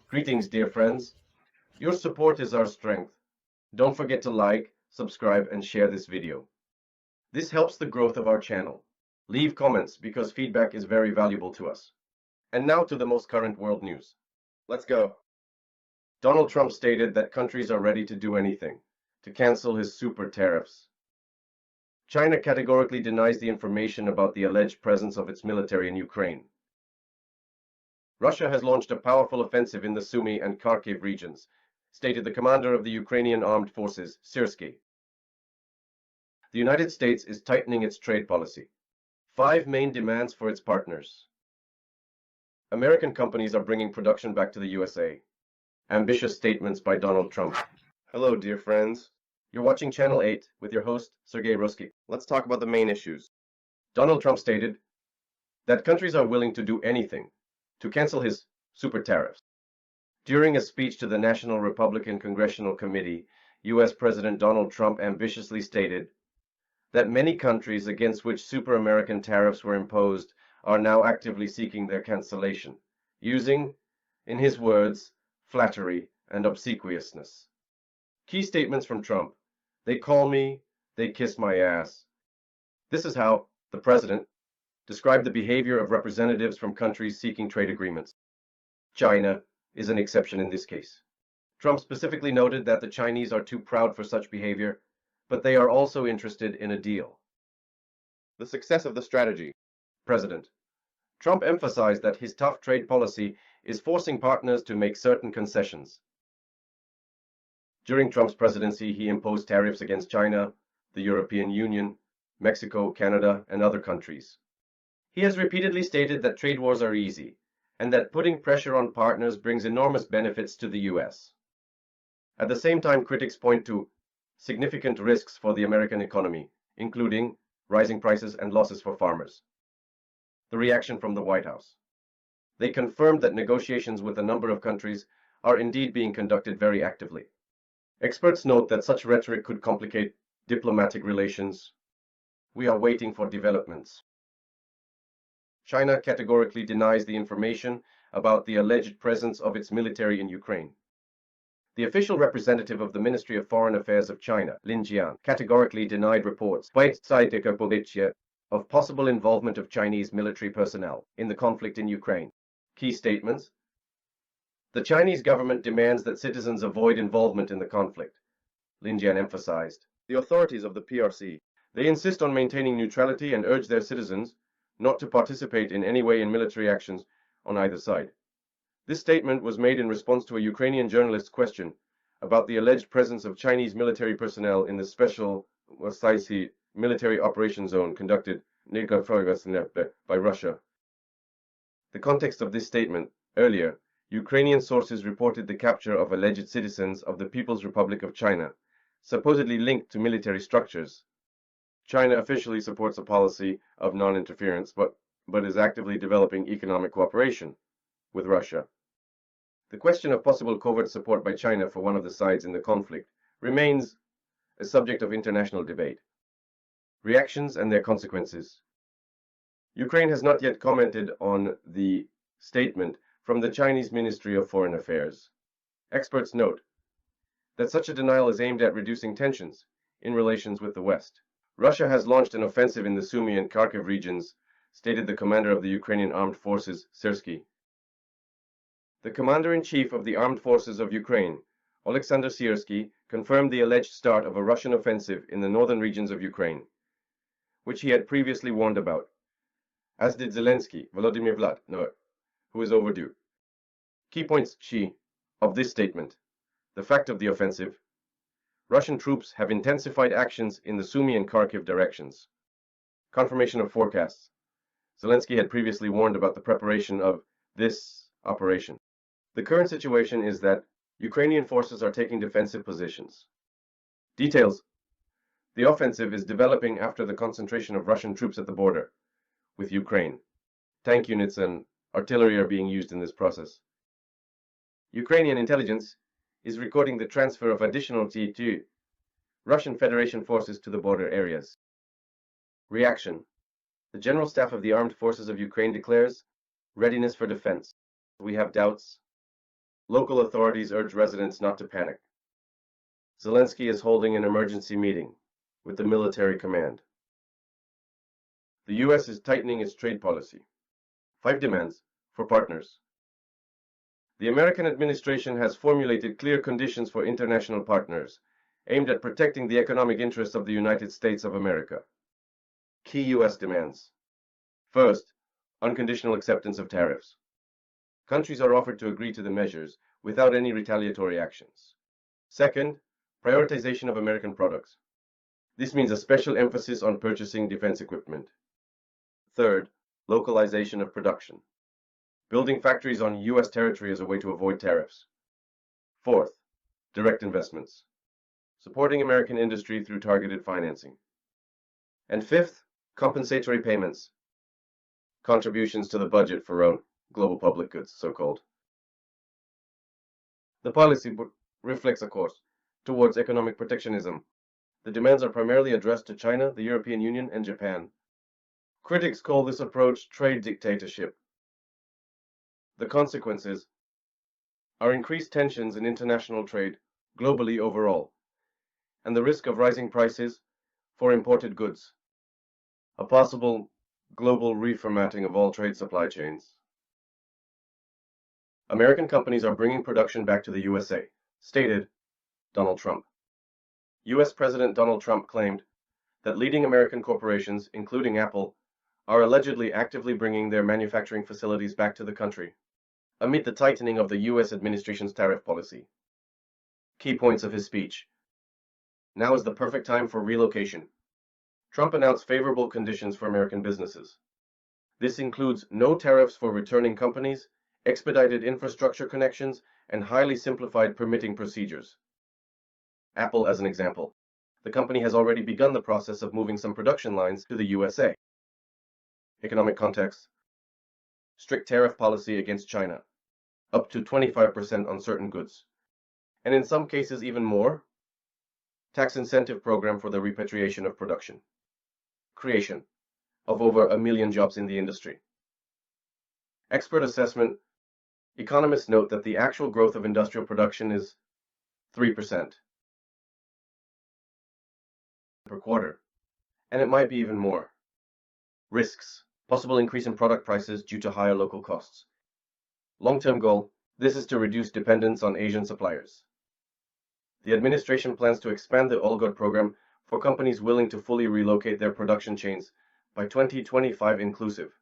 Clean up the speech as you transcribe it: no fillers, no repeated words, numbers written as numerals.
Greetings, dear friends. Your support is our strength. Don't forget to like, subscribe, and share this video. This helps the growth of our channel. Leave comments because feedback is very valuable to us. And now to the most current world news. Let's go. Donald Trump stated that countries are ready to do anything to cancel his super tariffs. China categorically denies the information about the alleged presence of its military in Ukraine. Russia has launched a powerful offensive in the Sumy and Kharkiv regions, stated the commander of the Ukrainian armed forces, Syrsky. The United States is tightening its trade policy. 5 main demands for its partners. American companies are bringing production back to the USA. Ambitious statements by Donald Trump. Hello, dear friends. You're watching Channel 8 with your host, Sergei Ruski. Let's talk about the main issues. Donald Trump stated that countries are willing to do anything to cancel his super tariffs. During a speech to the National Republican Congressional Committee, U.S. President Donald Trump ambitiously stated that many countries against which super American tariffs were imposed are now actively seeking their cancellation, using, in his words, flattery and obsequiousness. Key statements from Trump. They call me, they kiss my ass. This is how the president described the behavior of representatives from countries seeking trade agreements. China is an exception in this case. Trump specifically noted that the Chinese are too proud for such behavior, but they are also interested in a deal. The success of the strategy. President Trump emphasized that his tough trade policy is forcing partners to make certain concessions. During Trump's presidency, he imposed tariffs against China, the European Union, Mexico, Canada, and other countries. He has repeatedly stated that trade wars are easy, and that putting pressure on partners brings enormous benefits to the U.S. At the same time, critics point to significant risks for the American economy, including rising prices and losses for farmers. The reaction from the White House. They confirmed that negotiations with a number of countries are indeed being conducted very actively. Experts note that such rhetoric could complicate diplomatic relations. We are waiting for developments. China categorically denies the information about the alleged presence of its military in Ukraine. The official representative of the Ministry of Foreign Affairs of China, Lin Jian, categorically denied reports of possible involvement of Chinese military personnel in the conflict in Ukraine. Key statements. The Chinese government demands that citizens avoid involvement in the conflict, Lin Jian emphasized. The authorities of the PRC, they insist on maintaining neutrality and urge their citizens not to participate in any way in military actions on either side. This statement was made in response to a Ukrainian journalist's question about the alleged presence of Chinese military personnel in the special military operation zone conducted by Russia. The context of this statement. Earlier, Ukrainian sources reported the capture of alleged citizens of the People's Republic of China, supposedly linked to military structures. China officially supports a policy of non-interference, but is actively developing economic cooperation with Russia. The question of possible covert support by China for one of the sides in the conflict remains a subject of international debate. Reactions and their consequences. Ukraine has not yet commented on the statement from the Chinese Ministry of Foreign Affairs. Experts note that such a denial is aimed at reducing tensions in relations with the West. Russia has launched an offensive in the Sumy and Kharkiv regions, stated the commander of the Ukrainian armed forces, Syrsky. The commander-in-chief of the armed forces of Ukraine, Oleksandr Syrsky, confirmed the alleged start of a Russian offensive in the northern regions of Ukraine, which he had previously warned about, as did Volodymyr Zelensky, who is overdue. Key points of this statement. The fact of the offensive. Russian troops have intensified actions in the Sumy and Kharkiv directions. Confirmation of forecasts. Zelensky had previously warned about the preparation of this operation. The current situation is that Ukrainian forces are taking defensive positions. Details. The offensive is developing after the concentration of Russian troops at the border with Ukraine. Tank units and artillery are being used in this process. Ukrainian intelligence is recording the transfer of additional T-2 Russian Federation forces to the border areas. Reaction. The General Staff of the Armed Forces of Ukraine declares readiness for defense. We have doubts. Local authorities urge residents not to panic. Zelensky is holding an emergency meeting with the military command. The U.S. is tightening its trade policy. 5 demands for partners. The American administration has formulated clear conditions for international partners, aimed at protecting the economic interests of the United States of America. Key U.S. demands. First, unconditional acceptance of tariffs. Countries are offered to agree to the measures without any retaliatory actions. Second, prioritization of American products. This means a special emphasis on purchasing defense equipment. Third, localization of production. Building factories on U.S. territory as a way to avoid tariffs. Fourth, direct investments. Supporting American industry through targeted financing. And fifth, compensatory payments. Contributions to the budget for own global public goods, so-called. The policy reflects a course towards economic protectionism. The demands are primarily addressed to China, the European Union, and Japan. Critics call this approach trade dictatorship. The consequences are increased tensions in international trade globally overall, and the risk of rising prices for imported goods. A possible global reformatting of all trade supply chains. American companies are bringing production back to the USA, stated Donald Trump. U.S. President Donald Trump claimed that leading American corporations, including Apple, are allegedly actively bringing their manufacturing facilities back to the country, amid the tightening of the U.S. administration's tariff policy. Key points of his speech. Now is the perfect time for relocation. Trump announced favorable conditions for American businesses. This includes no tariffs for returning companies, expedited infrastructure connections, and highly simplified permitting procedures. Apple as an example. The company has already begun the process of moving some production lines to the USA. Economic context. Strict tariff policy against China, up to 25% on certain goods, and in some cases even more. Tax incentive program for the repatriation of production. Creation of over 1 million jobs in the industry. Expert assessment. Economists note that the actual growth of industrial production is 3% per quarter, and it might be even more. Risks. Possible increase in product prices due to higher local costs. Long-term goal. This is to reduce dependence on Asian suppliers. The administration plans to expand the Olgod program for companies willing to fully relocate their production chains by 2025 inclusive.